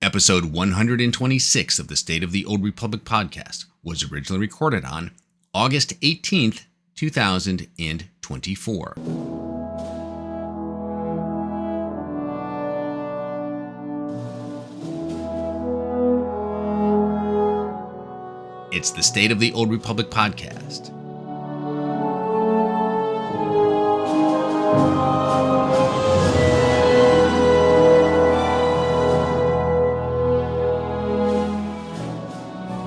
Episode 126 of the State of the Old Republic podcast was originally recorded on August 18th, 2024. It's the State of the Old Republic podcast.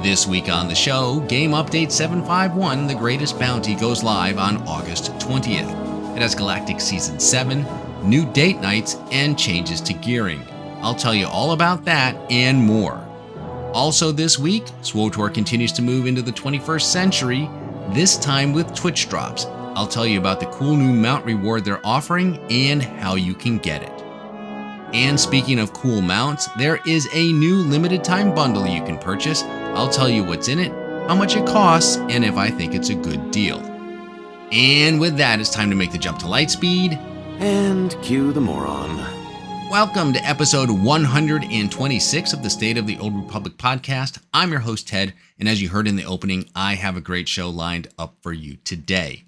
This week on the show, Game Update 751, The Greatest Bounty, goes live on August 20th. It has Galactic Seasons 7, new date nights, and changes to gearing. I'll tell you all about that and more. Also this week, SWTOR continues to move into the 21st century, this time with Twitch drops. I'll tell you about the cool new mount reward they're offering and how you can get it. And speaking of cool mounts, there is a new limited time bundle you can purchase. I'll tell you what's in it, how much it costs, and if I think it's a good deal. And with that, it's time to make the jump to Lightspeed. And cue the moron. Welcome to episode 126 of the State of the Old Republic podcast. I'm your host, Ted, and as you heard in the opening, I have a great show lined up for you today.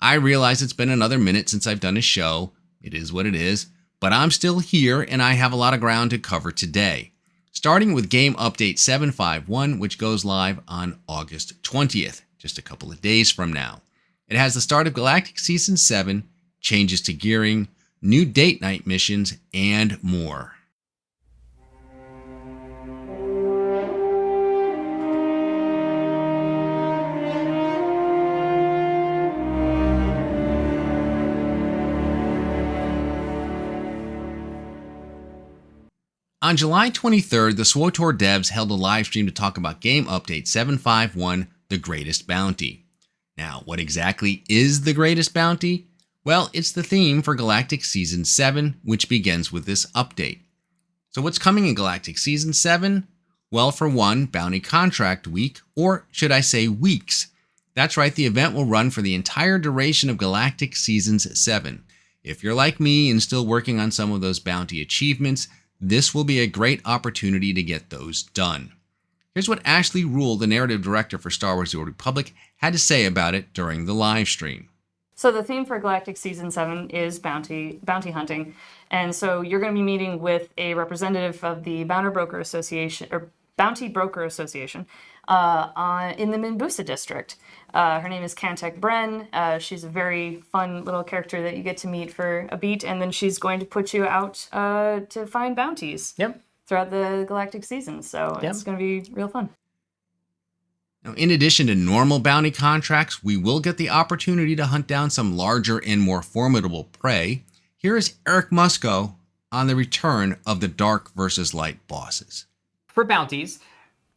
I realize it's been another minute since I've done a show. It is what it is, but I'm still here and I have a lot of ground to cover today. Starting with Game Update 751, which goes live on August 20th, just a couple of days from now. It has the start of Galactic Seasons 7, changes to gearing, new date night missions, and more. On July 23rd, the SWTOR devs held a live stream to talk about Game Update 751, The Greatest Bounty. Now, what exactly is The Greatest Bounty? Well, it's the theme for Galactic Season 7, which begins with this update. So what's coming in Galactic Season 7? Well, for one, Bounty Contract Week, or should I say weeks. That's right, the event will run for the entire duration of Galactic Seasons 7. If you're like me and still working on some of those bounty achievements, this will be a great opportunity to get those done. Here's what Ashley Rule, the narrative director for Star Wars: The Old Republic, had to say about it during the live stream. So the theme for Galactic Season 7 is bounty hunting. And so you're going to be meeting with a representative of the Bounty Broker Association in the Minbusa district. Her name is Kantek Bren. She's a very fun little character that you get to meet for a beat, and then she's going to put you out to find bounties throughout the Galactic Seasons. So it's going to be real fun. Now, in addition to normal bounty contracts, we will get the opportunity to hunt down some larger and more formidable prey. Here is Eric Musco on the return of the Dark versus Light bosses. For bounties,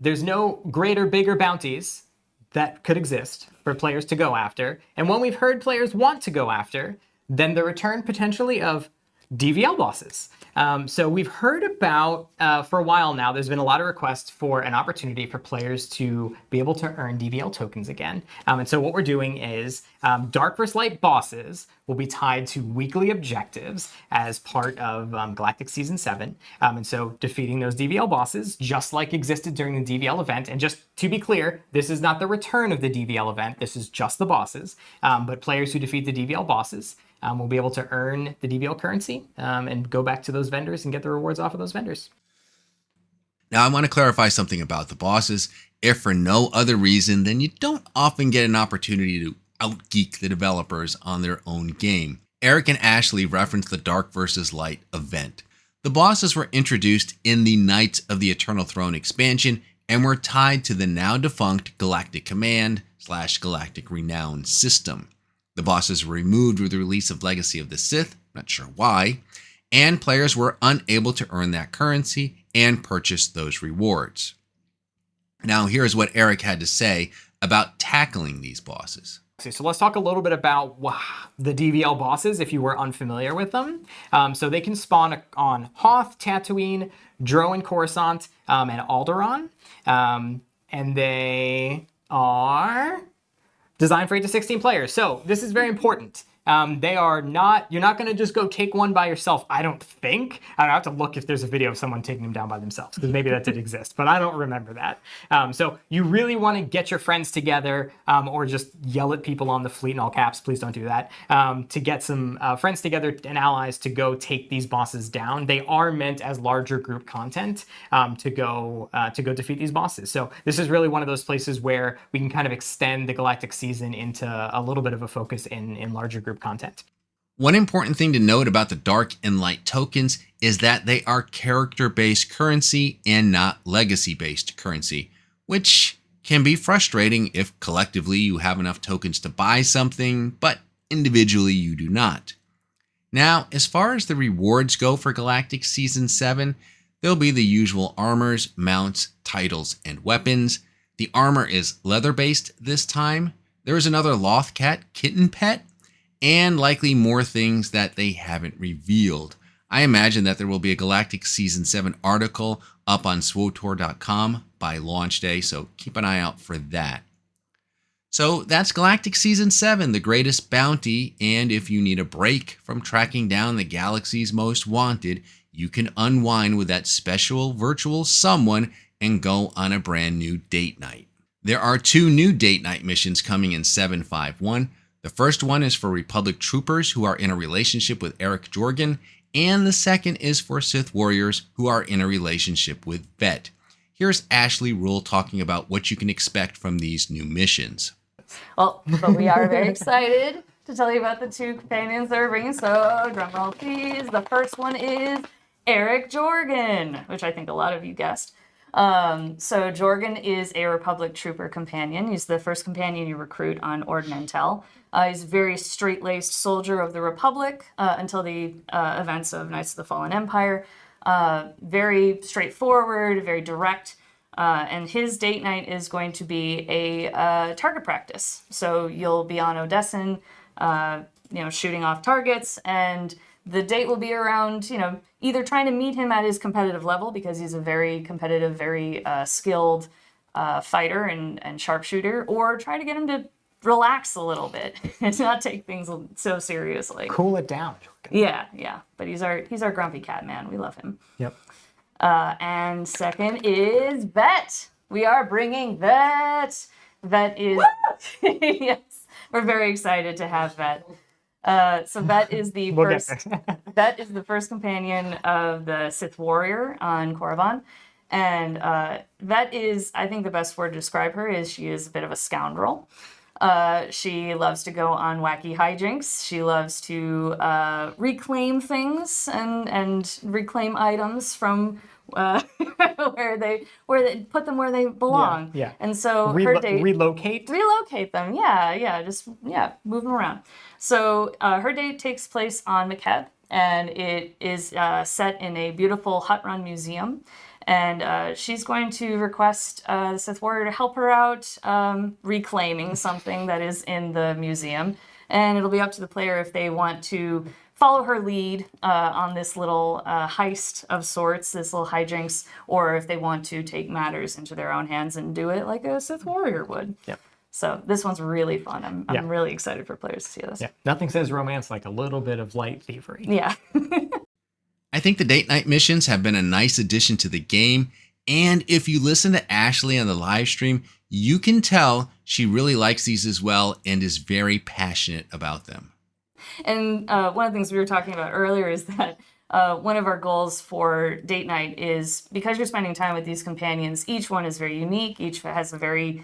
there's no greater, bigger bounties that could exist for players to go after. And one we've heard players want to go after, then the return potentially of DVL bosses. So we've heard about, for a while now, there's been a lot of requests for an opportunity for players to be able to earn DVL tokens again. And so what we're doing is Dark vs. Light bosses will be tied to weekly objectives as part of Galactic Season 7. And so defeating those DVL bosses, just like existed during the DVL event. And just to be clear, this is not the return of the DVL event. This is just the bosses. But players who defeat the DVL bosses will be able to earn the DVL currency and go back to those vendors and get the rewards off of those vendors. Now, I want to clarify something about the bosses. If for no other reason, then you don't often get an opportunity to outgeek the developers on their own game. Eric and Ashley referenced the Dark vs. Light event. The bosses were introduced in the Knights of the Eternal Throne expansion and were tied to the now defunct Galactic Command/Galactic Renown system. The bosses were removed with the release of Legacy of the Sith, not sure why, and players were unable to earn that currency and purchase those rewards. Now, here's what Eric had to say about tackling these bosses. So let's talk a little bit about the DVL bosses, if you were unfamiliar with them. So they can spawn on Hoth, Tatooine, Drow and Coruscant, and Alderaan. And they are designed for 8 to 16 players. So this is very important. They are not, you're not going to just go take one by yourself, I don't think. I have to look if there's a video of someone taking them down by themselves, because maybe that did exist, but I don't remember that. So you really want to get your friends together, or just yell at people on the fleet in all caps, please don't do that, to get some friends together and allies to go take these bosses down. They are meant as larger group content to go defeat these bosses. So this is really one of those places where we can kind of extend the Galactic Season into a little bit of a focus in larger group content. One important thing to note about the Dark and Light tokens is that they are character-based currency and not legacy-based currency, which can be frustrating if collectively you have enough tokens to buy something, but individually you do not. Now, as far as the rewards go for Galactic Season 7, there'll be the usual armors, mounts, titles, and weapons. The armor is leather-based this time. There is another Lothcat kitten pet, and likely more things that they haven't revealed. I imagine that there will be a Galactic Season 7 article up on SWTOR.com by launch day, so keep an eye out for that. So that's Galactic Season 7, the greatest bounty, and if you need a break from tracking down the galaxy's most wanted, you can unwind with that special virtual someone and go on a brand new date night. There are 2 new date night missions coming in 751. The first one is for Republic troopers who are in a relationship with Eric Jorgen, and the second is for Sith warriors who are in a relationship with Vet. Here's Ashley Rule talking about what you can expect from these new missions. Well, but we are very excited to tell you about the 2 companions that we're bringing. So, drumroll please. The first one is Eric Jorgen, which I think a lot of you guessed. So Jorgen is a Republic trooper companion. He's the first companion you recruit on Ord Mantell. He's a very straight-laced soldier of the Republic until the events of Knights of the Fallen Empire. Very straightforward, very direct. And his date night is going to be a target practice. So you'll be on Odessen, shooting off targets, and the date will be around, either trying to meet him at his competitive level, because he's a very competitive, very skilled fighter and sharpshooter, or try to get him to relax a little bit and not take things so seriously. Cool it down. Yeah. But he's our grumpy cat man. We love him. Yep. And second is Vet. We are bringing Vet. Vet is yes. We're very excited to have Vet. So Vet is the Vet is the first companion of the Sith warrior on Korriban, and Vet is, I think the best word to describe her is she is a bit of a scoundrel. She loves to go on wacky hijinks. She loves to reclaim things and reclaim items from where they put them where they belong. Yeah. And so her date relocate them. Just move them around. So her date takes place on Makeb, and it is set in a beautiful hut run museum. And she's going to request the Sith warrior to help her out reclaiming something that is in the museum. And it'll be up to the player if they want to follow her lead on this little heist of sorts, this little hijinks, or if they want to take matters into their own hands and do it like a Sith warrior would. Yep. So this one's really fun. I'm really excited for players to see this. Yeah. Nothing says romance like a little bit of light thievery. Yeah. I think the date night missions have been a nice addition to the game, and if you listen to Ashley on the live stream, you can tell she really likes these as well and is very passionate about them. And one of the things we were talking about earlier is that one of our goals for date night is, because you're spending time with these companions, each one is very unique, each has a very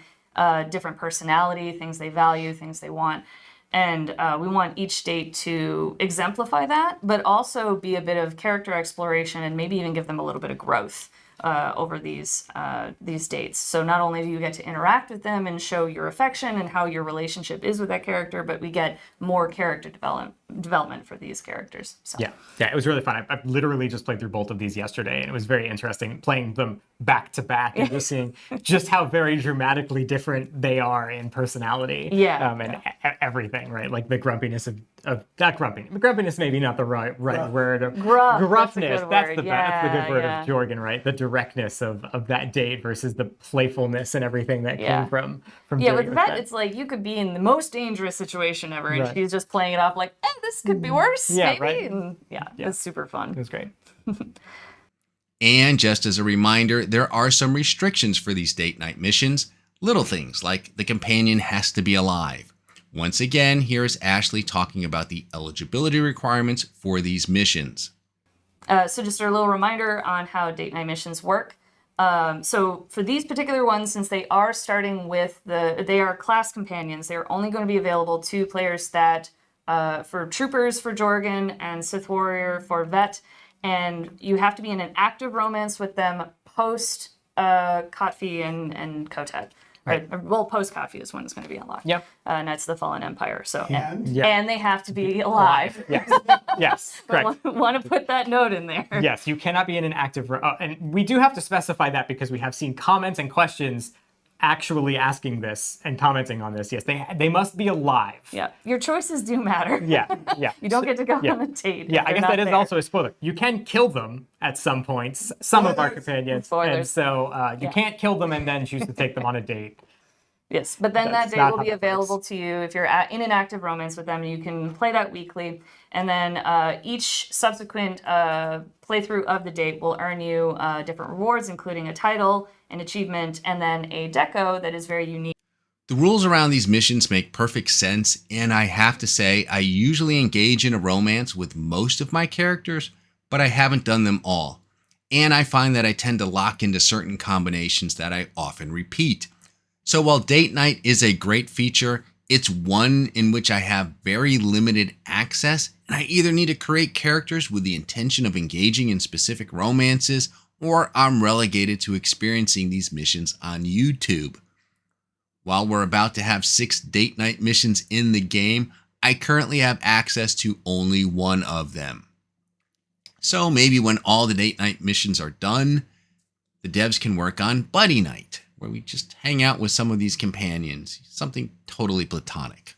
different personality, things they value, things they want. And we want each date to exemplify that, but also be a bit of character exploration and maybe even give them a little bit of growth over these dates. So not only do you get to interact with them and show your affection and how your relationship is with that character, but we get more character development for these characters. So. Yeah, it was really fun. I literally just played through both of these yesterday, and it was very interesting playing them back to back and just seeing just how very dramatically different they are in personality. Yeah. And everything, right? Like the grumpiness that grumpiness maybe not the right word. Gruffness. That's the good word Yeah. of Jorgen, right? The directness of that date versus the playfulness and everything that Yeah. came from Yeah, doing with Vet, that. it's like you could be in the most dangerous situation ever, and Right. she's just playing it off like, this could be worse, Yeah, maybe. right. And it's super fun. It was great. And just as a reminder, there are some restrictions for these date night missions. Little things like the companion has to be alive. Once again, here is Ashley talking about the eligibility requirements for these missions. So just a little reminder on how date night missions work. So for these particular ones, since they are starting with they are class companions, they're only going to be available to players that, for Troopers for Jorgen and Sith Warrior for Vet, and you have to be in an active romance with them post Kotfi and Kotet. Right. Well, post Kotfi is when it's going to be unlocked. Yep. Knights of the Fallen Empire. So Yeah. and they have to be alive. Yes. Yes. Correct. Want to put that note in there. Yes, you cannot be in an active and we do have to specify that because we have seen comments and questions actually asking this and commenting on this. Yes, they must be alive. Yeah, your choices do matter. Yeah. You don't get to go on a date. Yeah, if I they're guess not that is there. also a spoiler. You can kill them at some points, some of our companions, and Spoilers. so you can't kill them and then choose to take them on a date. Yes, but then That's that not date will how be that available to you if you're in an active romance with them. You can play that weekly, and then each subsequent playthrough of the date will earn you different rewards, including a title, an achievement, and then a deco that is very unique. The rules around these missions make perfect sense, and I have to say, I usually engage in a romance with most of my characters, but I haven't done them all. And I find that I tend to lock into certain combinations that I often repeat. So while date night is a great feature, it's one in which I have very limited access, and I either need to create characters with the intention of engaging in specific romances, or I'm relegated to experiencing these missions on YouTube. While we're about to have 6 date night missions in the game, I currently have access to only one of them. So maybe when all the date night missions are done, the devs can work on Buddy Night, where we just hang out with some of these companions, something totally platonic.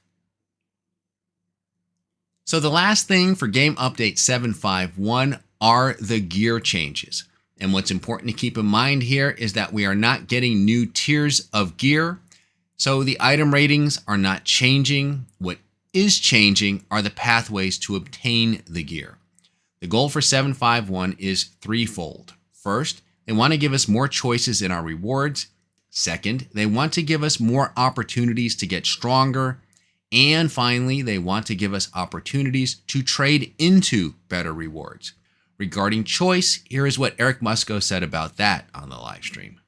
So the last thing for Game Update 751 are the gear changes. And what's important to keep in mind here is that we are not getting new tiers of gear. So the item ratings are not changing. What is changing are the pathways to obtain the gear. The goal for 751 is threefold. First, they want to give us more choices in our rewards. Second, they want to give us more opportunities to get stronger. And finally, they want to give us opportunities to trade into better rewards. Regarding choice, here is what Eric Musco said about that on the live stream.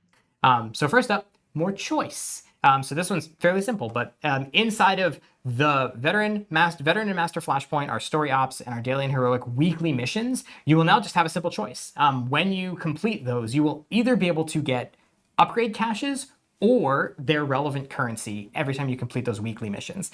So first up, more choice. So this one's fairly simple, but inside of the Veteran and Master Flashpoint, our Story Ops, and our Daily and Heroic weekly missions, you will now just have a simple choice. When you complete those, you will either be able to get upgrade caches or their relevant currency every time you complete those weekly missions.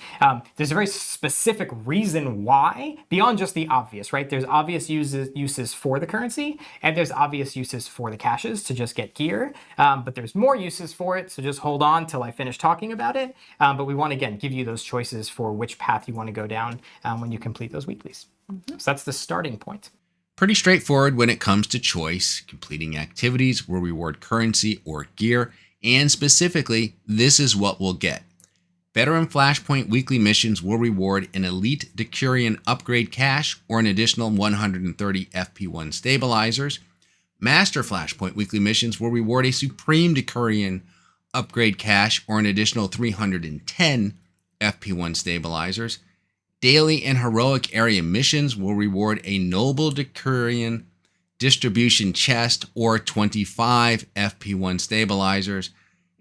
There's a very specific reason why, beyond just the obvious, right? There's obvious uses for the currency, and there's obvious uses for the caches to just get gear, but there's more uses for it, so just hold on till I finish talking about it. But we want to, again, give you those choices for which path you want to go down when you complete those weeklies. So that's the starting point. Pretty straightforward when it comes to choice. Completing activities will reward currency or gear, and specifically, this is what we'll get. Veteran Flashpoint weekly missions will reward an Elite Decurion upgrade cache or an additional 130 FP1 stabilizers. Master Flashpoint weekly missions will reward a Supreme Decurion upgrade cache or an additional 310 FP1 stabilizers. Daily and Heroic area missions will reward a Noble Decurion distribution chest or 25 FP1 stabilizers,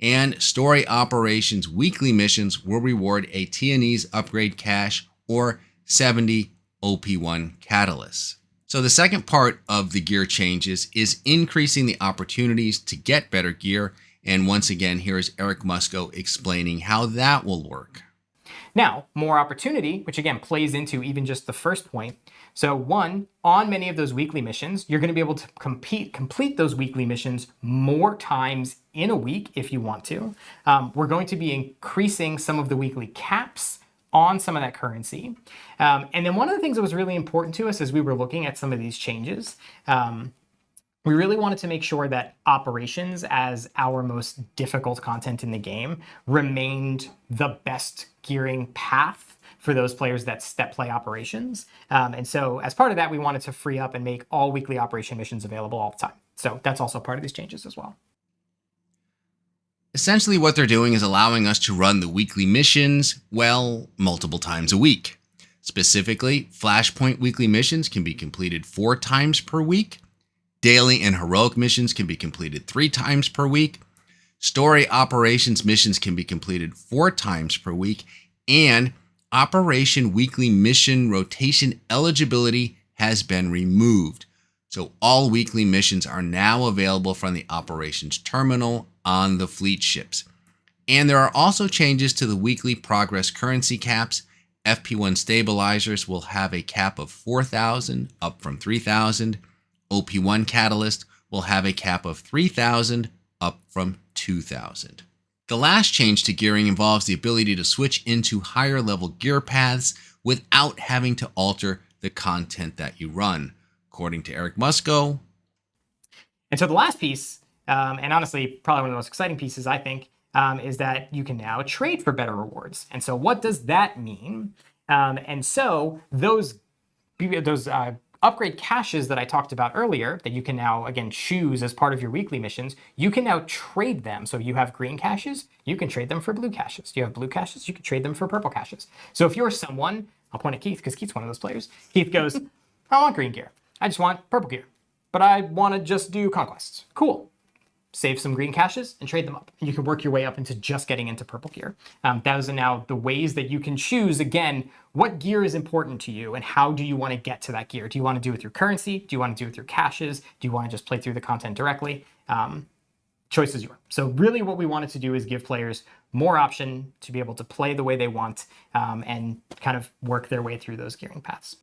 and Story Operations weekly missions will reward a Tianese upgrade cache or 70 OP1 catalysts. So the second part of the gear changes is increasing the opportunities to get better gear, and once again, here is Eric Musco explaining how that will work. Now, more opportunity, which again plays into even just the first point. So one, on many of those weekly missions, you're going to be able to complete those weekly missions more times in a week if you want to. We're going to be increasing some of the weekly caps on some of that currency. And then one of the things that was really important to us as we were looking at some of these changes, we really wanted to make sure that operations, as our most difficult content in the game, remained the best gearing path for those players that play operations. And so as part of that, we wanted to free up and make all weekly operation missions available all the time. So that's also part of these changes as well. Essentially, what they're doing is allowing us to run the weekly missions, well, multiple times a week. Specifically, Flashpoint weekly missions can be completed 4 times per week. Daily and heroic missions can be completed 3 times per week. Story operations missions can be completed 4 times per week. And Operation weekly mission rotation eligibility has been removed. So all weekly missions are now available from the operations terminal on the fleet ships. And there are also changes to the weekly progress currency caps. FP1 stabilizers will have a cap of 4,000 up from 3,000. OP1 catalyst will have a cap of 3,000 up from 2,000. The last change to gearing involves the ability to switch into higher level gear paths without having to alter the content that you run, according to Eric Musco. And so the last piece, and honestly, probably one of the most exciting pieces, I think, is that you can now trade for better rewards. And so what does that mean? And so those upgrade caches that I talked about earlier that you can now, again, choose as part of your weekly missions, you can now trade them. So you have green caches, you can trade them for blue caches. You have blue caches, you can trade them for purple caches. So if you're someone, I'll point at Keith because Keith's one of those players. Keith goes, I don't want green gear. I just want purple gear. But I want to just do conquests. Cool. Save some green caches and trade them up. And you can work your way up into just getting into purple gear. Those are now the ways that you can choose, again, what gear is important to you and how do you want to get to that gear? Do you want to do it through currency? Do you want to do it through caches? Do you want to just play through the content directly? Choice is yours. So really what we wanted to do is give players more option to be able to play the way they want and kind of work their way through those gearing paths.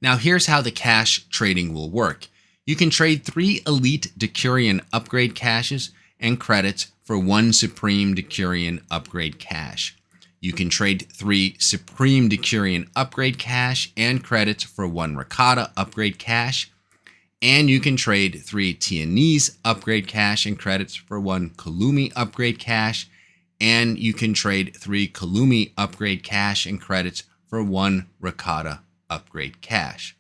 Now here's how the cache trading will work. You can trade 3 Elite Decurion upgrade caches and credits for 1 Supreme Decurion upgrade cache. You can trade 3 Supreme Decurion upgrade cache and credits for 1 Rakata upgrade cache. And you can trade 3 Tianese upgrade cache and credits for 1 Kalumi upgrade cache. And you can trade 3 Kalumi upgrade cache and credits for 1 Rakata upgrade cache.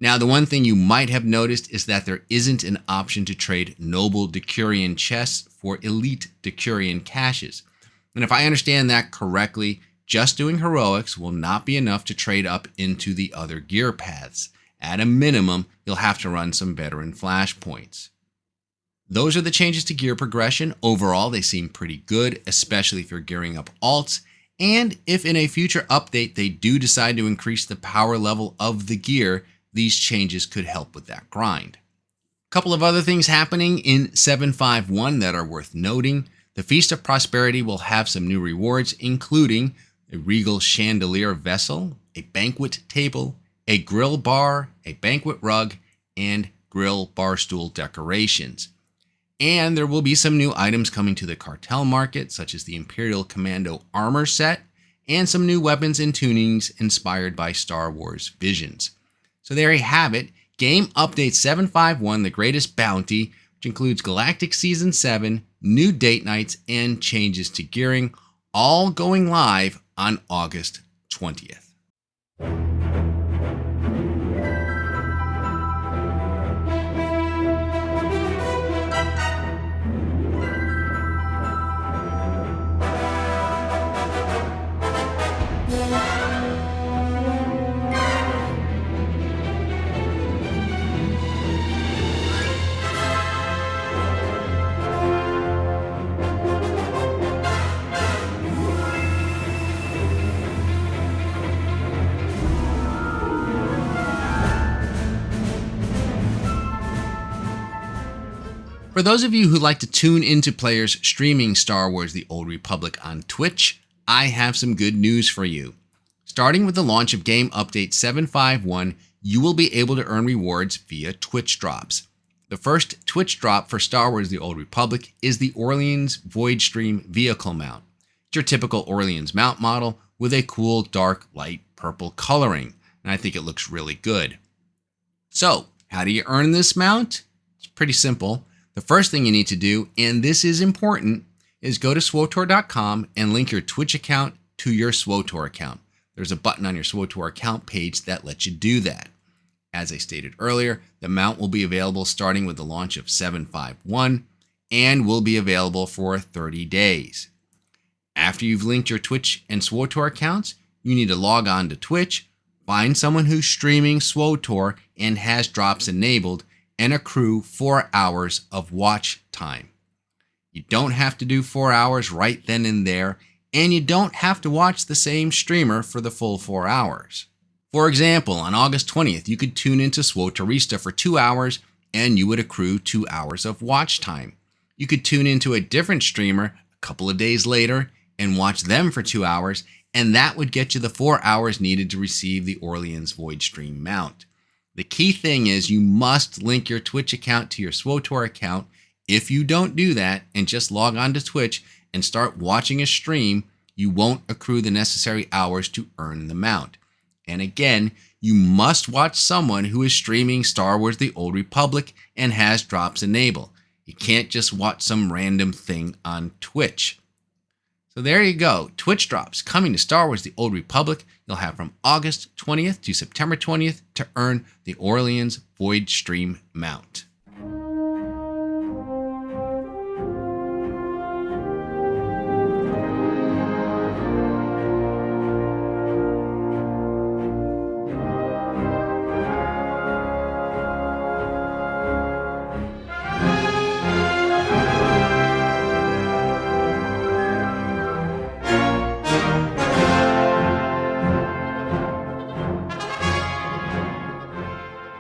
Now, the one thing you might have noticed is that there isn't an option to trade Noble Decurion chests for Elite Decurion caches. And if I understand that correctly, just doing heroics will not be enough to trade up into the other gear paths. At a minimum, you'll have to run some veteran flashpoints. Those are the changes to gear progression. Overall, they seem pretty good, especially if you're gearing up alts. And if in a future update they do decide to increase the power level of the gear, these changes could help with that grind. A couple of other things happening in 751 that are worth noting. The Feast of Prosperity will have some new rewards, including a Regal Chandelier Vessel, a Banquet Table, a Grill Bar, a Banquet Rug, and Grill Barstool decorations. And there will be some new items coming to the cartel market, such as the Imperial Commando Armor Set, and some new weapons and tunings inspired by Star Wars Visions. So there you have it, Game Update 751, The Greatest Bounty, which includes Galactic Season 7, new date nights, and changes to gearing, all going live on August 20th. For those of you who like to tune into players streaming Star Wars The Old Republic on Twitch, I have some good news for you. Starting with the launch of Game Update 751, you will be able to earn rewards via Twitch drops. The first Twitch drop for Star Wars The Old Republic is the Orleans Void Stream Vehicle Mount. It's your typical Orleans mount model with a cool dark light purple coloring, and I think it looks really good. So, how do you earn this mount? It's pretty simple. The first thing you need to do, and this is important, is go to SWTOR.com and link your Twitch account to your SWTOR account. There's a button on your SWTOR account page that lets you do that. As I stated earlier, the mount will be available starting with the launch of 751 and will be available for 30 days. After you've linked your Twitch and SWTOR accounts, you need to log on to Twitch, find someone who's streaming SWTOR and has drops enabled, and accrue 4 hours of watch time. You don't have to do 4 hours right then and there, and you don't have to watch the same streamer for the full 4 hours. For example, on August 20th, you could tune into SWTORista for 2 hours and you would accrue 2 hours of watch time. You could tune into a different streamer a couple of days later and watch them for 2 hours, and that would get you the 4 hours needed to receive the Orleans Void Stream mount. The key thing is you must link your Twitch account to your SWTOR account. If you don't do that and just log on to Twitch and start watching a stream, you won't accrue the necessary hours to earn the mount. And again, you must watch someone who is streaming Star Wars The Old Republic and has drops enabled. You can't just watch some random thing on Twitch. So there you go. Twitch drops coming to Star Wars The Old Republic. You'll have from August 20th to September 20th to earn the Orleans Void Stream mount.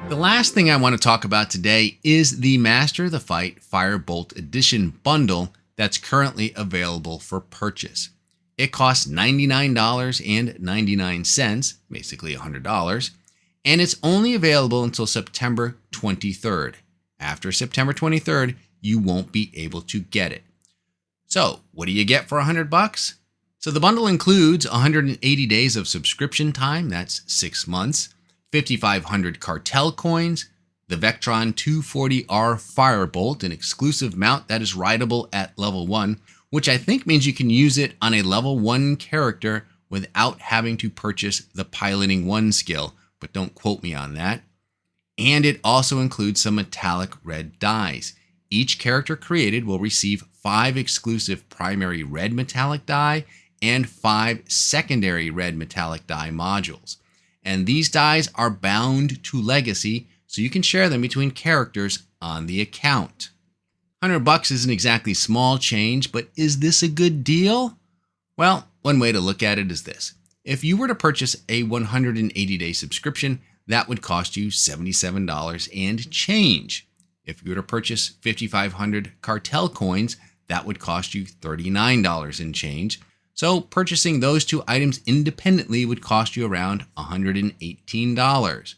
The last thing I want to talk about today is the Master the Fight Firebolt Edition bundle that's currently available for purchase. It costs $99.99, basically $100, and it's only available until September 23rd. After September 23rd, you won't be able to get it. So, what do you get for $100? So the bundle includes 180 days of subscription time, that's 6 months, 5,500 cartel coins, the Vectron 240R Firebolt, an exclusive mount that is rideable at level 1, which I think means you can use it on a level 1 character without having to purchase the Piloting 1 skill, but don't quote me on that. And it also includes some metallic red dies. Each character created will receive 5 exclusive primary red metallic die and 5 secondary red metallic die modules. And these dies are bound to legacy, so you can share them between characters on the account. $100 isn't exactly small change, but is this a good deal? Well, one way to look at it is this. If you were to purchase a 180-day subscription, that would cost you $77 and change. If you were to purchase 5,500 cartel coins, that would cost you $39 and change. So purchasing those two items independently would cost you around $118.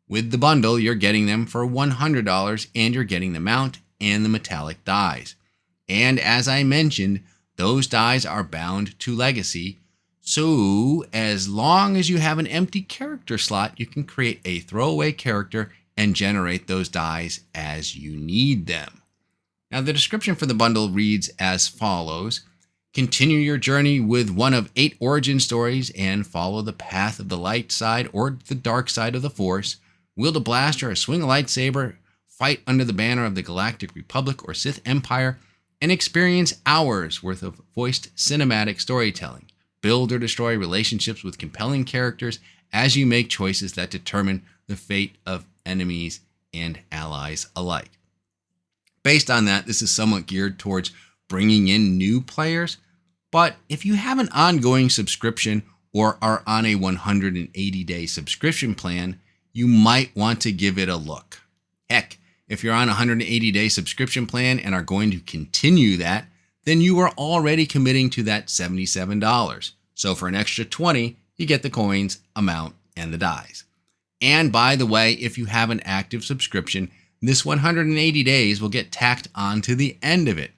With the bundle, you're getting them for $100 and you're getting the mount and the metallic dies. And as I mentioned, those dies are bound to legacy. So as long as you have an empty character slot, you can create a throwaway character and generate those dies as you need them. Now the description for the bundle reads as follows. Continue your journey with one of 8 origin stories and follow the path of the light side or the dark side of the Force. Wield a blaster or swing a lightsaber, fight under the banner of the Galactic Republic or Sith Empire, and experience hours worth of voiced cinematic storytelling. Build or destroy relationships with compelling characters as you make choices that determine the fate of enemies and allies alike. Based on that, this is somewhat geared towards bringing in new players. But if you have an ongoing subscription or are on a 180-day subscription plan, you might want to give it a look. Heck, if you're on a 180-day subscription plan and are going to continue that, then you are already committing to that $77. So for an extra $20, you get the coins, amount, and the dies. And by the way, if you have an active subscription, this 180 days will get tacked on to the end of it.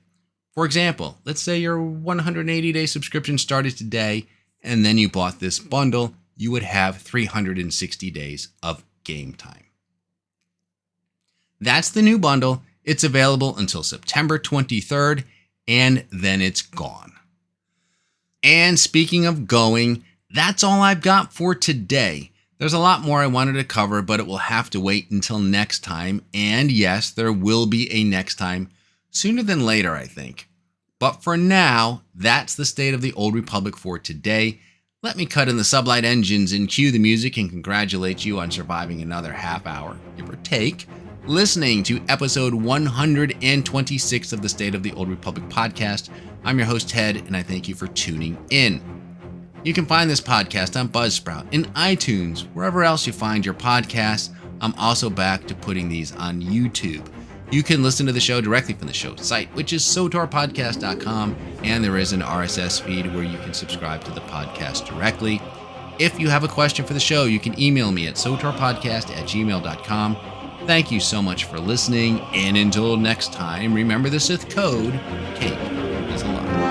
For example, let's say your 180-day subscription started today, and then you bought this bundle, you would have 360 days of game time. That's the new bundle. It's available until September 23rd, and then it's gone. And speaking of going, that's all I've got for today. There's a lot more I wanted to cover, but it will have to wait until next time. And yes, there will be a next time, sooner than later, I think. But for now, that's the State of the Old Republic for today. Let me cut in the sublight engines and cue the music and congratulate you on surviving another half hour, give or take, listening to episode 126 of the State of the Old Republic podcast. I'm your host, Ted, and I thank you for tuning in. You can find this podcast on Buzzsprout, in iTunes, wherever else you find your podcasts. I'm also back to putting these on YouTube. You can listen to the show directly from the show site, which is SWTORpodcast.com, and there is an RSS feed where you can subscribe to the podcast directly. If you have a question for the show, you can email me at SWTORpodcast@gmail.com. Thank you so much for listening, and until next time, remember the Sith code, cake is alive.